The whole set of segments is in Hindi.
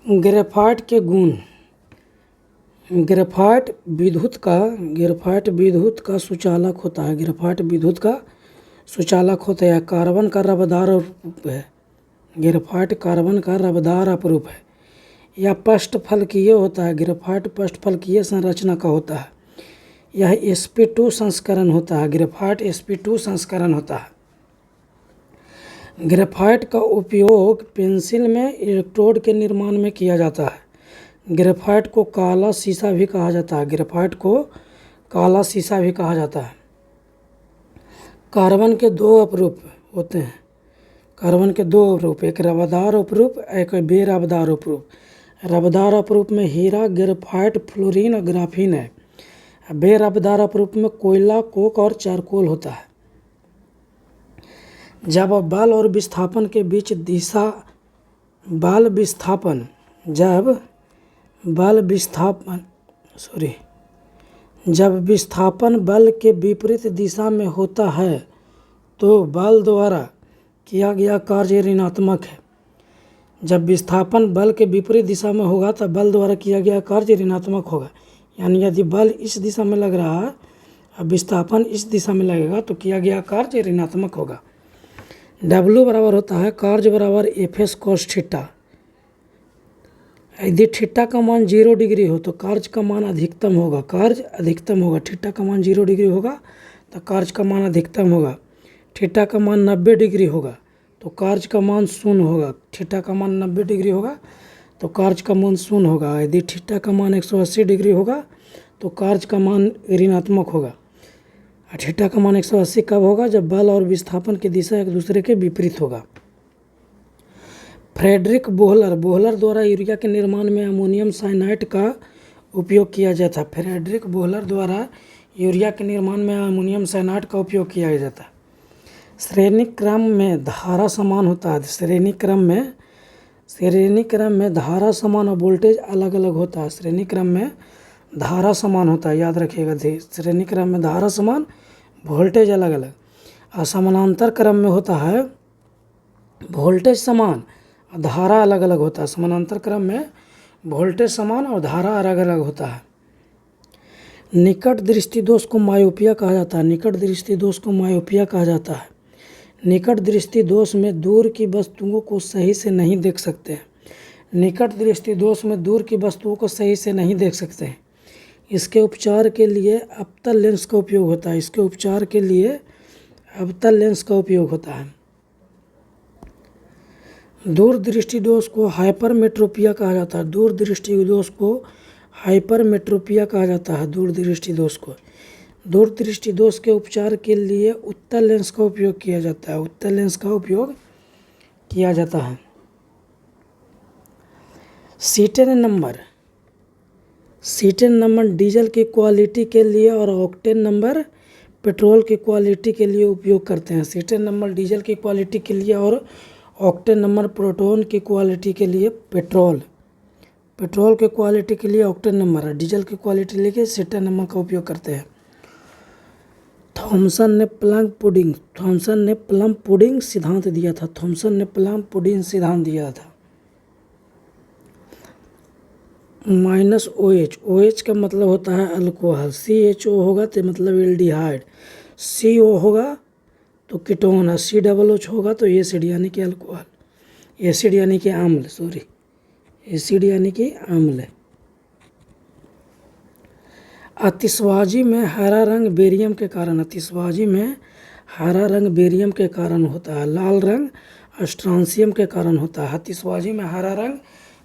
ग्रेफाइट के गुण। ग्रेफाइट विद्युत का सुचालक होता है। ग्रेफाइट विद्युत का सुचालक होता है। कार्बन का रबदार रूप है। ग्रेफाइट कार्बन का रबदार अपरूप है। यह पष्टफलकीय होता है। ग्रेफाइट पष्टफलकीय संरचना का होता है। यह sp2 संस्करण होता है। ग्रेफाइट sp2 संस्करण होता है। ग्रेफाइट का उपयोग पेंसिल में इलेक्ट्रोड के निर्माण में किया जाता है। ग्रेफाइट को काला शीशा भी कहा जाता है। ग्रेफाइट को काला शीशा भी कहा जाता है। कार्बन के दो अपरूप होते हैं। कार्बन के दो अपरूप, एक रबदार अपरूप, एक बेरबदार अपरूप। रबदार अपरूप में हीरा, ग्रेफाइट, फ्लोरीन और ग्राफीन है। बेरबदार अपरूप में कोयला, कोक और चारकोल होता है। जब बल और विस्थापन के बीच जब विस्थापन बल के विपरीत दिशा में होता है तो बल द्वारा किया गया कार्य ऋणात्मक है। जब विस्थापन बल के विपरीत दिशा में होगा तो बल द्वारा किया गया कार्य ऋणात्मक होगा। यानी यदि बल इस दिशा में लग रहा है और विस्थापन इस दिशा में लगेगा तो किया गया कार्य ऋणात्मक होगा। W बराबर होता है कार्य बराबर Fs cos थीटा। यदि थीटा का मान 0 डिग्री हो तो कार्य का मान अधिकतम होगा। थीटा का मान 0 डिग्री होगा तो कार्य का मान अधिकतम होगा। थीटा का मान 90 डिग्री होगा तो कार्य का मान 0 होगा। थीटा का मान 90 डिग्री होगा तो कार्य का मान 0 होगा। यदि थीटा का मान 180 डिग्री होगा तो कार्य का मान ऋणात्मक होगा। थीटा का मान 180 कब होगा? जब बल और विस्थापन की दिशा एक दूसरे के विपरीत होगा। फ्रेडरिक बोहलर द्वारा यूरिया के निर्माण में अमोनियम साइनाइड का उपयोग किया जाता। फ्रेडरिक बोहलर द्वारा यूरिया के निर्माण में अमोनियम साइनाइड का उपयोग किया जाता। श्रेणी क्रम में धारा समान होता है। श्रेणी क्रम में धारा समान और वोल्टेज अलग अलग होता है। श्रेणी क्रम में धारा समान होता है, याद रखिएगा। श्रेणी क्रम में धारा समान, वोल्टेज अलग अलग। और समानांतर क्रम में होता है वोल्टेज समान और धारा अलग अलग होता है। समानांतर क्रम में वोल्टेज समान और धारा अलग अलग होता है। निकट दृष्टि दोष को मायोपिया कहा जाता है। निकट दृष्टि दोष को मायोपिया कहा जाता है। निकट दृष्टि दोष में दूर की वस्तुओं को सही से नहीं देख सकते। निकट दृष्टि दोष में दूर की वस्तुओं को सही से नहीं देख सकते हैं। इसके उपचार के लिए अवतल लेंस का उपयोग होता है। दूर दृष्टि दोष को हाइपरमेट्रोपिया कहा जाता है। दूर दृष्टि दोष को हाइपरमेट्रोपिया कहा जाता है। दूर दृष्टि दोष के उपचार के लिए उत्तल लेंस का उपयोग किया जाता है। सीटेन नंबर डीजल की क्वालिटी के लिए और ऑक्टेन नंबर पेट्रोल की क्वालिटी के लिए उपयोग करते हैं। सीटेन नंबर डीजल की क्वालिटी के लिए और ऑक्टेन नंबर प्रोटॉन की क्वालिटी के लिए पेट्रोल की क्वालिटी के लिए ऑक्टेन नंबर है। डीजल की क्वालिटी के लिए सीटेन नंबर का उपयोग करते हैं। थॉमसन ने प्लम पुडिंग सिद्धांत दिया था। -OH का मतलब होता है अल्कोहल। CHO होगा तो मतलब एल्डिहाइड। CO होगा तो कीटोन है। COOH होगा तो एसिड यानी कि अल्कोहल, एसिड यानी कि अम्ल। आतिशबाजी में हरा रंग बेरियम के कारण होता है। लाल रंग स्ट्रांसियम के कारण होता है। आतिशबाजी में हरा रंग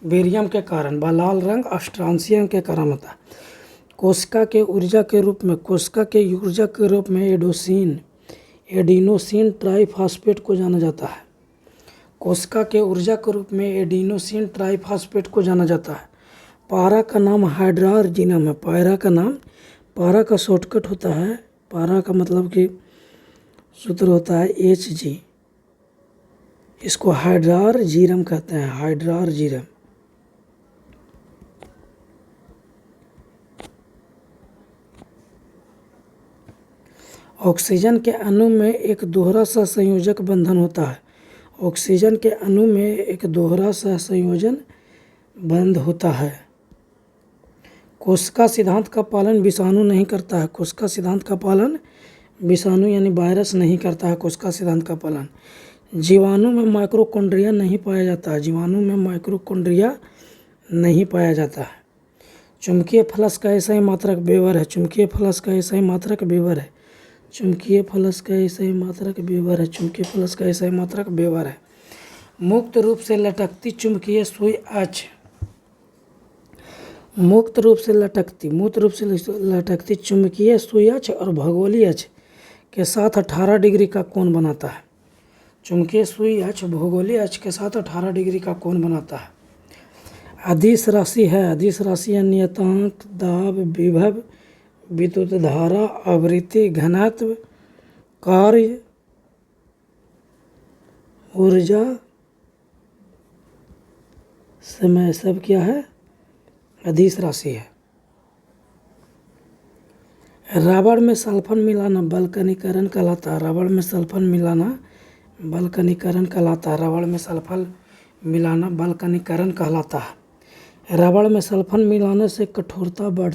बेरियम के कारण व लाल रंग स्ट्रांसियम के कारण होता है। कोशिका के ऊर्जा के रूप में एडिनोसिन ट्राइफॉस्फेट को जाना जाता है। कोशिका के ऊर्जा के रूप में एडिनोसिन ट्राइफॉस्फेट को जाना जाता है। पारा का नाम हाइड्रार्जिनम है। पारा का शॉर्टकट होता है, पारा का मतलब कि सूत्र होता है Hg। इसको हाइड्रार्जिनम कहते हैं। हाइड्रार्जिनम। ऑक्सीजन के अणु में एक दोहरा सहसंयोजक बंधन होता है। ऑक्सीजन के अणु में एक दोहरा सहसंयोजन बंद होता है। कोशिका सिद्धांत का पालन विषाणु नहीं करता है। कोशिका सिद्धांत का पालन विषाणु यानी वायरस नहीं करता है कोशिका सिद्धांत का पालन। जीवाणु में माइक्रोकॉन्ड्रिया नहीं पाया जाता है। जीवाणु में माइक्रोकॉन्ड्रिया नहीं पाया जाता है। चुंबकीय फ्लक्स का ऐसा ही मात्रक वेबर है। चुंबकीय फ्लक्स का ऐसा ही मात्रक वेबर है। चुंबकीय फ्लक्स का ऐसा ही मात्रक वेबर है। चुंबकीय फ्लक्स का ऐसा ही मात्रक वेबर है। मुक्त रूप से लटकती चुंबकीय सुई अक्ष। मुक्त रूप से लटकती चुंबकीय सुई अक्ष और भूगोलीय अक्ष के साथ 18 डिग्री का कोण बनाता है। चुंबकीय सुई अक्ष भूगोलीय अक्ष के साथ 18 डिग्री का कोण बनाता है। अदिश राशि है। अदिश राशि है नियतांक, दाब, विभव, विद्युत धारा, आवृत्ति, घनत्व, कार्य, ऊर्जा, समय, सब क्या है? अदिश राशि है। रबड़ में सल्फर मिलाना बलकनीकरण कहलाता है। रबड़ में सल्फर मिलाना बलकनीकरण कहलाता है। रबड़ में सल्फर मिलाना बलकनीकरण कहलाता है। रबड़ में सल्फर मिलाने से कठोरता बढ़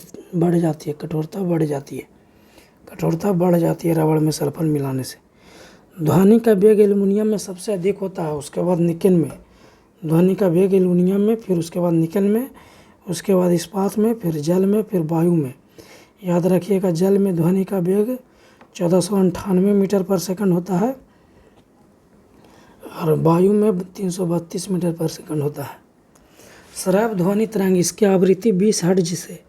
जाती है। कठोरता बढ़ जाती है। कठोरता बढ़ जाती है रबड़ में सल्फर मिलाने से। ध्वनि का वेग एल्युमिनियम में सबसे अधिक होता है, उसके बाद निकेल में। ध्वनि का वेग एल्युमिनियम में, फिर उसके बाद निकेल में, उसके बाद इस्पात में, फिर जल में, फिर वायु में। याद रखिएगा, जल में ध्वनि का वेग 1498 मीटर पर सेकंड होता है और वायु में 332 मीटर पर सेकंड होता है। श्रव्य ध्वनि तरंग, इसकी आवृत्ति 20 हर्ट्ज से,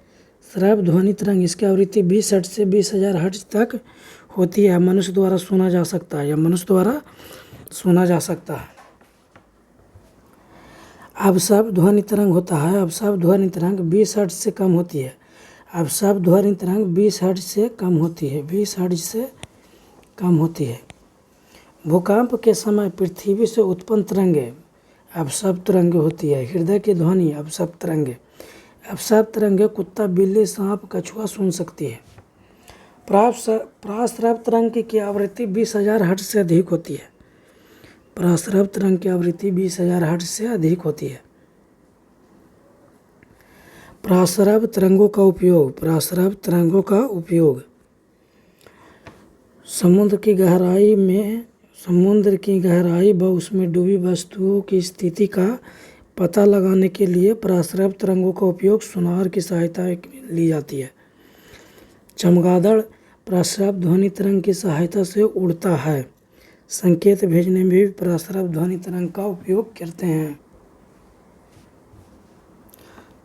श्रव्य ध्वनि तरंग इसकी आवृत्ति 20 हर्ट्ज से 20,000 हर्ट्ज तक होती है। मनुष्य द्वारा सुना जा सकता है, या मनुष्य द्वारा सुना जा सकता है। अपशब्द ध्वनि तरंग होता है। अपशब्द ध्वनि तरंग 20 हर्ट्ज से कम होती है। अपशब्द ध्वनि तरंग 20 हर्ट्ज से कम होती है। 20 हर्ट्ज से कम होती है। भूकंप के समय पृथ्वी से उत्पन्न तरंगें अपशब्द तरंगें होती है। हृदय की ध्वनि अपशब्द तरंगें। अपशब्द तरंगें कुत्ता, बिल्ली, सांप, कछुआ सुन सकती है। प्राश्रव्य तरंग की आवृत्ति 20,000 हर्ट्ज से अधिक होती है। प्राश्रव्य तरंग की आवृत्ति 20,000 हर्ट्ज से अधिक होती है। प्राश्रव्य तरंगों का उपयोग। प्राश्रव्य तरंगों का उपयोग समुद्र की गहराई व उसमें डूबी वस्तुओं की स्थिति का पता लगाने के लिए प्राश्रव्य तरंगों का उपयोग सोनार की सहायता ली जाती है। चमगादड़ प्राश्रव्य ध्वनि तरंग की सहायता से उड़ता है। संकेत भेजने में भी प्राश्रव्य ध्वनि तरंग का उपयोग करते हैं।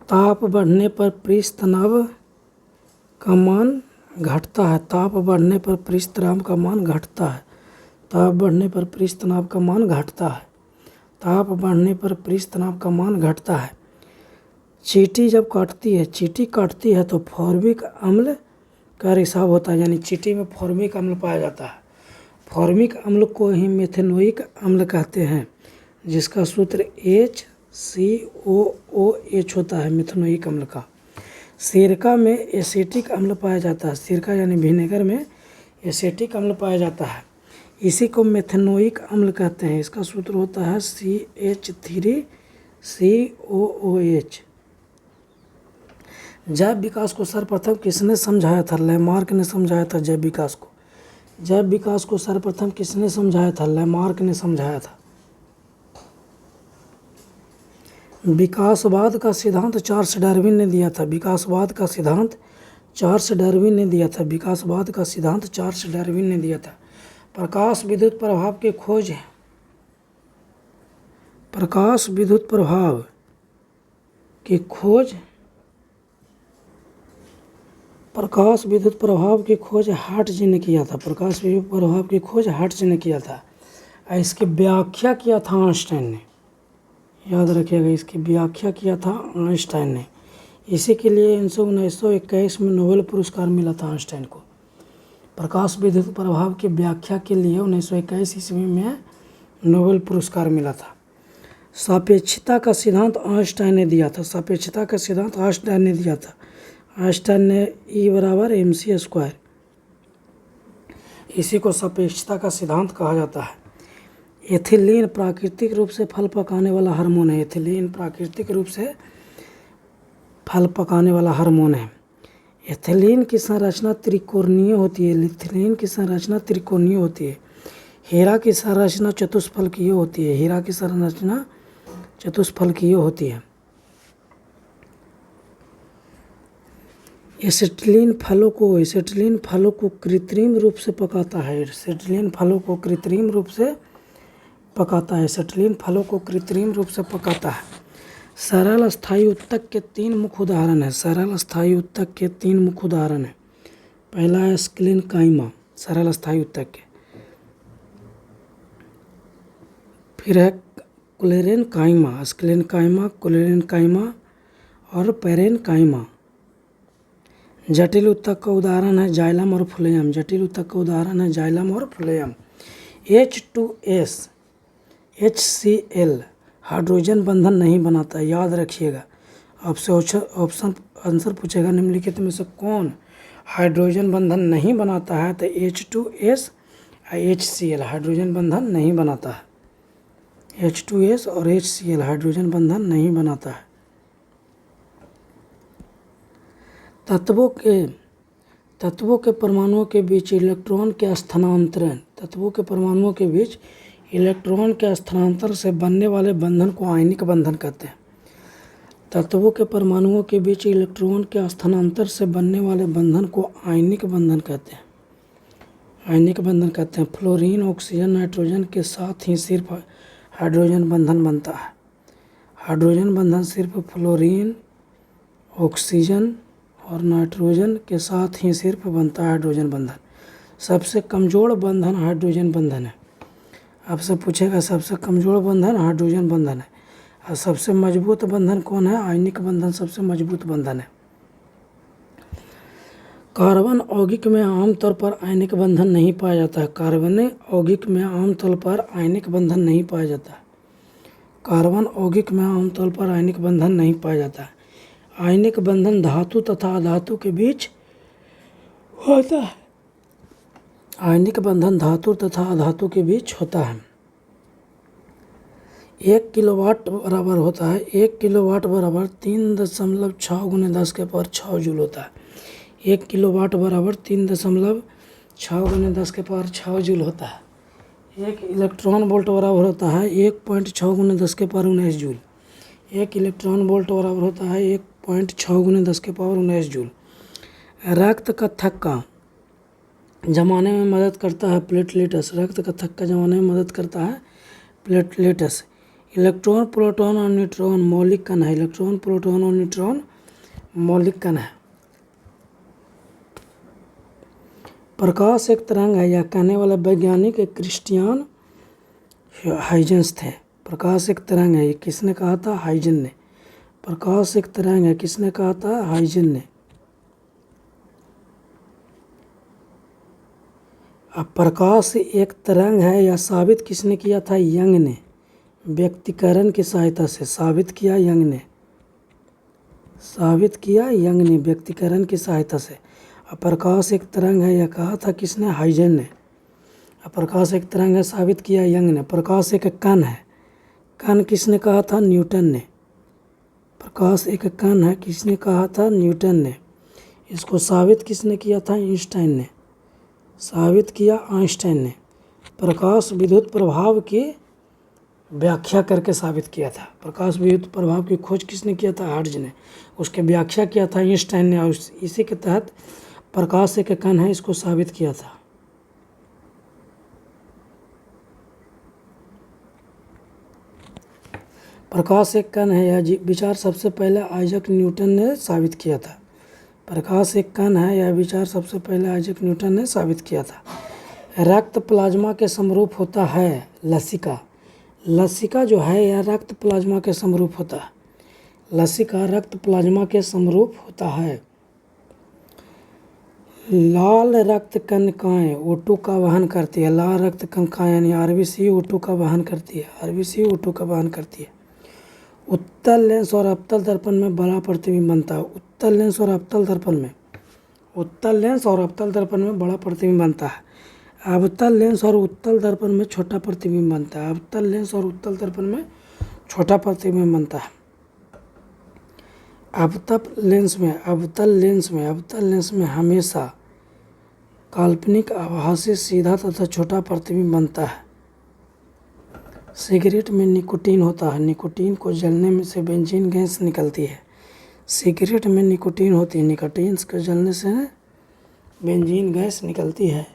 ताप बढ़ने पर पृष्ठ तनाव का मान घटता है। ताप बढ़ने पर पृष्ठ तनाव का मान घटता है। ताप बढ़ने पर पृष्ठ तनाव का मान घटता है। ताप बढ़ने पर पृष्ठ तनाव का मान घटता है। चींटी जब काटती है तो फॉर्मिक अम्ल का रिसाव होता है, यानी चींटी में फॉर्मिक अम्ल पाया जाता है। फॉर्मिक अम्ल को ही मेथेनोइक अम्ल कहते हैं, जिसका सूत्र HCOOH होता है मेथेनोइक अम्ल का। सिरका में एसिटिक अम्ल पाया जाता है। सिरका यानी विनेगर में एसिटिक अम्ल पाया जाता है, इसी को मेथेनोइक अम्ल कहते हैं। इसका सूत्र होता है CH3COOH। जैव विकास को सर्वप्रथम किसने समझाया था? लैमार्क ने समझाया था जैव विकास को। जैव विकास को सर्वप्रथम किसने समझाया था? लैमार्क ने समझाया था। विकासवाद का सिद्धांत चार्ल्स डार्विन ने दिया था। विकासवाद का सिद्धांत चार्ल्स डार्विन ने दिया था। विकासवाद का सिद्धांत चार्ल्स डार्विन ने दिया था। प्रकाश विद्युत प्रभाव की खोज प्रकाश विद्युत प्रभाव की खोज हार्ट्ज ने किया था। प्रकाश विद्युत प्रभाव की खोज हार्ट्ज ने किया था। इसकी व्याख्या किया था आइंस्टाइन ने। याद रखिएगा, इसकी व्याख्या किया था आइंस्टाइन ने। इसी के लिए 1921 में नोबेल पुरस्कार मिला था आइंस्टाइन को। प्रकाश विद्युत प्रभाव की व्याख्या के लिए 1921 ईस्वी में नोबेल पुरस्कार मिला था। सापेक्षता का सिद्धांत आइंस्टाइन ने दिया था। सापेक्षता का सिद्धांत आइंस्टाइन ने दिया था। आइंस्टाइन ने E = mc², इसी को सापेक्षता का सिद्धांत कहा जाता है। एथिलीन प्राकृतिक रूप से फल पकाने वाला हार्मोन है। एथिलीन प्राकृतिक रूप से फल पकाने वाला हार्मोन है। एथिलीन की संरचना त्रिकोणीय होती है। एथिलीन की संरचना त्रिकोणीय होती है। हीरा की संरचना चतुष्फलकीय होती है। हीरा की संरचना चतुष्फलकीय होती है। एसिटिलीन फलों को कृत्रिम रूप से पकाता है। एसिटिलीन फलों को कृत्रिम रूप से पकाता है। एसिटिलीन फलों को कृत्रिम रूप से पकाता है। सरल स्थायी उत्तक के 3 मुख्य उदाहरण हैं। सरल स्थायी उत्तक के 3 मुख्य उदाहरण हैं। पहला है स्क्लेनकाइमा, सरल स्थायी उत्तक के। फिर है क्लेरेनकाइमा, स्क्लेनकाइमा, क्लेरेनकाइमा और पेरेनकाइमा। जटिल उत्तक का उदाहरण है जाइलम और फ्लोएम। जटिल उत्तक का उदाहरण है जाइलम और फ्लोएम। H2S HCl हाइड्रोजन बंधन नहीं बनाता है, याद रखिएगा। आपसे ऑप्शन आंसर पूछेगा निम्नलिखित में से कौन हाइड्रोजन बंधन नहीं बनाता है, तो H2S और HCl हाइड्रोजन बंधन नहीं बनाता है। H2S और HCl हाइड्रोजन बंधन नहीं बनाता है। तत्वों के परमाणुओं के बीच इलेक्ट्रॉन के स्थानांतरण। तत्वों के परमाणुओं के बीच इलेक्ट्रॉन के स्थानांतरण से बनने वाले बंधन को आयनिक बंधन कहते हैं। तत्वों के परमाणुओं के बीच इलेक्ट्रॉन के स्थानांतरण से बनने वाले बंधन को आयनिक बंधन कहते हैं। आयनिक बंधन कहते हैं। फ्लोरीन ऑक्सीजन नाइट्रोजन के साथ ही सिर्फ हाइड्रोजन बंधन बनता है। हाइड्रोजन बंधन सिर्फ फ्लोरीन ऑक्सीजन और नाइट्रोजन के साथ ही सिर्फ बनता है हाइड्रोजन बंधन। सबसे कमज़ोर बंधन हाइड्रोजन बंधन है। आपसे पूछेगा सबसे कमज़ोर बंधन हाइड्रोजन बंधन है। और सबसे मजबूत बंधन कौन है? आयनिक बंधन सबसे मजबूत बंधन है। कार्बन यौगिक में आमतौर पर आयनिक बंधन नहीं पाया जाता है। कार्बन यौगिक में आमतौर पर आयनिक बंधन नहीं पाया जाता है। कार्बन यौगिक में आमतौर पर आयनिक बंधन नहीं पाया जाता है। आयनिक बंधन धातु तथा अधातु के बीच होता है। आयनिक बंधन धातु तथा अधातु के बीच होता है। 1 किलोवाट बराबर होता है 1 किलोवाट बराबर 3.6 × 10⁶ जूल होता है। 1 किलोवाट बराबर 3.6 × 10⁶ जूल होता है। 1 इलेक्ट्रॉन वोल्ट बराबर होता है 1.6 × 10⁻19 जूल। 1 इलेक्ट्रॉन वोल्ट बराबर होता है 1.6 × 10⁻19 जूल। रक्त का थक्का जमाने में मदद करता है प्लेटलेट्स। रक्त का थक्का जमाने में मदद करता है प्लेटलेट्स। इलेक्ट्रॉन प्रोटॉन और न्यूट्रॉन मौलिक कण है। इलेक्ट्रॉन प्रोटॉन और न्यूट्रॉन मौलिक कण है। प्रकाश एक तरंग है, यह कहने वाला वैज्ञानिक क्रिस्टियन हाइजेंस थे। प्रकाश एक तरंग है, ये किसने कहा था? हाइजन ने। प्रकाश एक तरंग है, किसने कहा था? हाइजन ने। अब प्रकाश एक तरंग है यह साबित किसने किया था? यंग ने। व्यक्तिकरण की सहायता से साबित किया यंग ने। साबित किया यंग ने व्यक्तिकरण की सहायता से। अब प्रकाश एक तरंग है यह कहा था किसने? हाइजन ने। अब प्रकाश एक तरंग है साबित किया यंग ने। प्रकाश एक कण है, कण किसने कहा था? न्यूटन ने। प्रकाश एक कण है, किसने कहा था? न्यूटन ने। इसको साबित किसने किया था? आइंस्टाइन ने। साबित किया आइंस्टाइन ने। प्रकाश विद्युत प्रभाव की व्याख्या करके साबित किया था। प्रकाश विद्युत प्रभाव की खोज किसने किया था? हर्ट्ज ने। उसकी व्याख्या किया था आइंस्टाइन ने और इसी के तहत प्रकाश एक कण है इसको साबित किया था। प्रकाश एक कण है यह विचार सबसे पहले आइजैक न्यूटन ने साबित किया था। प्रकाश एक कण है यह विचार सबसे पहले आइजैक न्यूटन ने साबित किया था। रक्त प्लाज्मा के समरूप होता है लसिका। लसिका जो है यह रक्त प्लाज्मा के समरूप होता है। लसिका रक्त प्लाज्मा के समरूप होता है। लाल रक्त कणिकाएं O2 का वहन करती है। लाल रक्त कणिकाएं यानी आरबीसी O2 का वहन करती है। आरबीसी O2 का वहन करती है। उत्तल लेंस और अवतल दर्पण में बड़ा प्रतिबिंब बनता है। उत्तल लेंस और अवतल दर्पण में बड़ा प्रतिबिंब बनता है। अवतल लेंस और उत्तल दर्पण में छोटा प्रतिबिंब बनता है। अवतल लेंस और उत्तल दर्पण में छोटा प्रतिबिंब बनता है। अवतल लेंस में हमेशा काल्पनिक आभासी सीधा तथा छोटा प्रतिबिंब बनता है। सिगरेट में निकोटीन होता है। निकोटीन को जलने में से बेंजीन गैस निकलती है। सिगरेट में निकोटीन होती है। निकोटीन को जलने से बेंजीन गैस निकलती है।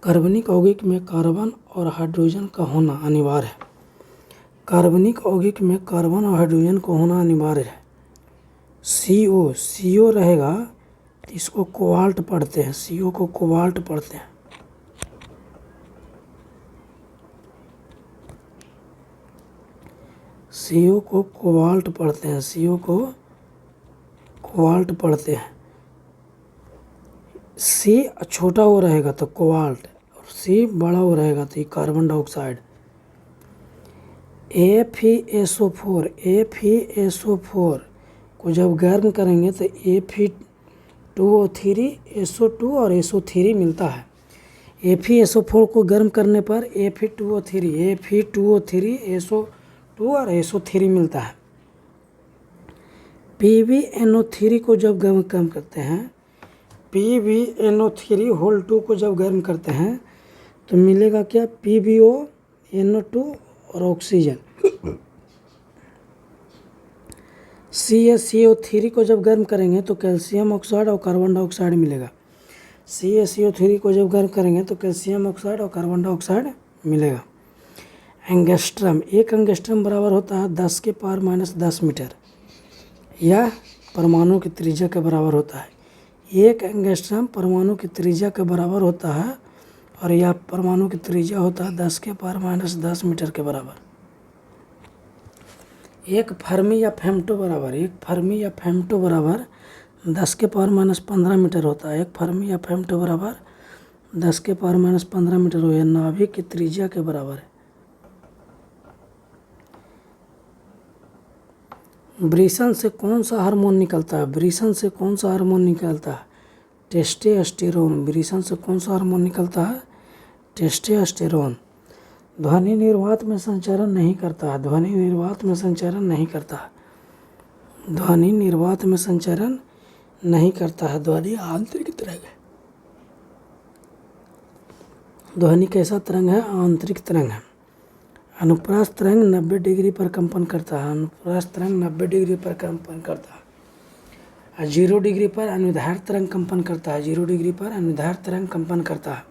कार्बनिक यौगिक में कार्बन और हाइड्रोजन का होना अनिवार्य है। कार्बनिक यौगिक में कार्बन और हाइड्रोजन का होना अनिवार्य है। CO रहेगा तो इसको कोबाल्ट पढ़ते हैं। CO को कोबाल्ट पढ़ते हैं। CO को कोबाल्ट पढ़ते हैं। CO को कोबाल्ट पढ़ते हैं। C छोटा हो रहेगा तो कोबाल्ट, और C बड़ा हो रहेगा तो ये कार्बन डाइऑक्साइड। FeSO4 को जब गर्म करेंगे तो Fe2O3 SO2 और SO3 मिलता है। FeSO4 को गर्म करने पर Fe2O3 SO2 और SO3 मिलता है। PbNO3 को जब गर्म करते हैं, PbNO3 होल 2 को जब गर्म करते हैं तो मिलेगा क्या, PbONO2 और ऑक्सीजन। CaCO3 को जब गर्म करेंगे तो कैल्शियम ऑक्साइड और कार्बन डाइऑक्साइड मिलेगा। CaCO3 को जब गर्म करेंगे तो कैल्शियम ऑक्साइड और कार्बन डाइऑक्साइड मिलेगा। एंगस्ट्रम, एक एंगस्ट्रम बराबर होता है 10 के पावर -10 मीटर। यह परमाणु की त्रिज्या के बराबर होता है। एक एंगस्ट्रम परमाणु की त्रिज्या के बराबर होता है और यह परमाणु की त्रिज्या होता है 10 के पावर -10 मीटर के बराबर। एक फर्मी या फेम्टो बराबर 10 के पावर -15 मीटर होता है। एक फर्मी या फेम्टो बराबर 10 के पावर -15 मीटर हो, यह नाभिक की त्रिज्या के बराबर है। वृषण से कौन सा हार्मोन निकलता है? वृषण से कौन सा हार्मोन निकलता है? टेस्टोस्टेरोन। वृषण से कौन सा हार्मोन निकलता है? टेस्टोस्टेरोन। ध्वनि निर्वात में संचरण नहीं करता है। ध्वनि निर्वात में संचरण नहीं करता है। ध्वनि निर्वात में संचरण नहीं करता है। ध्वनि आंतरिक तरंग है। ध्वनि कैसा तरंग है? आंतरिक तरंग है। अनुप्रास तरंग 90 डिग्री पर कंपन करता है। अनुप्रास तरंग 90 डिग्री पर कंपन करता है। 0 डिग्री पर अनुदैर्ध्य तरंग कंपन करता है। 0 डिग्री पर अनुदैर्ध्य तरंग कंपन करता है।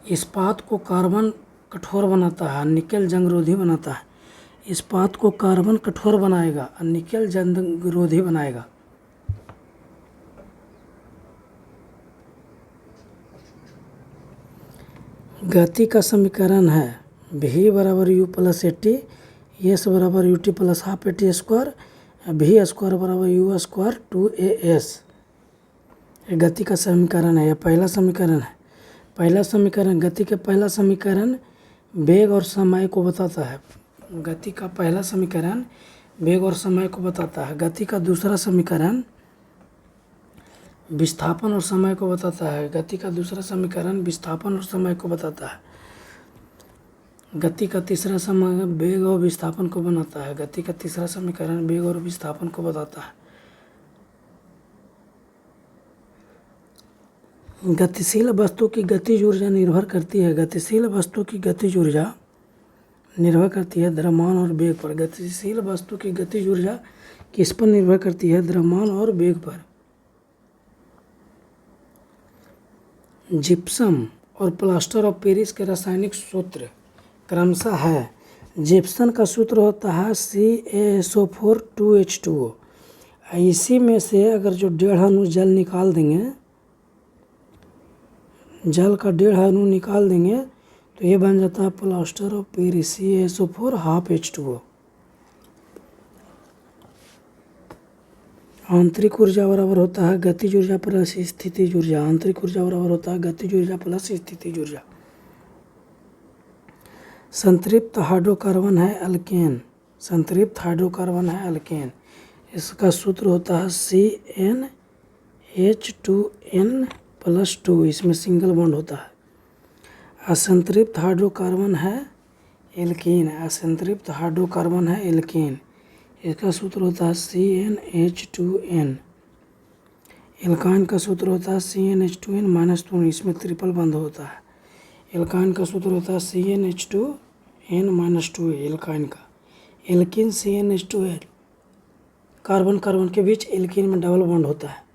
इस्पात को कार्बन कठोर बनाता है, निकेल जंगरोधी बनाता है। इस्पात को कार्बन कठोर बनाएगा और निकेल जंगरोधी बनाएगा। गति का समीकरण है V बराबर U प्लस AT, S बराबर UT plus half AT square, V square बराबर U स्क्वायर 2AS। गति का समीकरण है। यह पहला समीकरण है। पहला समीकरण, गति के पहला समीकरण वेग और समय को बताता है। गति का पहला समीकरण वेग और समय को बताता है। गति का दूसरा समीकरण विस्थापन और समय को बताता है। गति का दूसरा समीकरण विस्थापन और समय को बताता है। गति का तीसरा समीकरण वेग और विस्थापन को बनाता है। गति का तीसरा समीकरण वेग और विस्थापन को बताता है। गतिशील वस्तु की गतिज ऊर्जा निर्भर करती है। गतिशील वस्तु की गतिज ऊर्जा निर्भर करती है द्रव्यमान और वेग पर। गतिशील वस्तु की गतिज ऊर्जा किस पर निर्भर करती है? द्रव्यमान और वेग पर। जिप्सम और प्लास्टर ऑफ पेरिस के रासायनिक सूत्र क्रमशः है। जिप्सम का सूत्र होता है CaSO4 2H2O। इसी में से अगर जो 1.5 अणु जल निकाल देंगे, जल का 1.5 अणु निकाल देंगे तो ये बन जाता है plaster of Paris CaSO4 half H2O। आंतरिक ऊर्जा बराबर होता है गतिज ऊर्जा प्लस स्थितिज ऊर्जा। आंतरिक ऊर्जा बराबर होता है गतिज ऊर्जा प्लस स्थितिज ऊर्जा। संतृप्त हाइड्रोकार्बन है अल्केन। संतृप्त हाइड्रोकार्बन है अल्केन। इसका सूत्र होता है CnH2n+2। इसमें सिंगल बॉन्ड होता है। असंतृप्त हाइड्रोकार्बन है एल्कीन असंतृप्त हाइड्रोकार्बन है एल्कीन, इसका सूत्र होता है CnH2n। एल्काइन का सूत्र होता है CnH2n -2, इसमें ट्रिपल बंध होता है। एल्काइन का सूत्र होता है CnH2n-2 एल्काइन का। एल्कीन CnH2n, कार्बन कार्बन के बीच एल्कीन में डबल बॉन्ड होता है।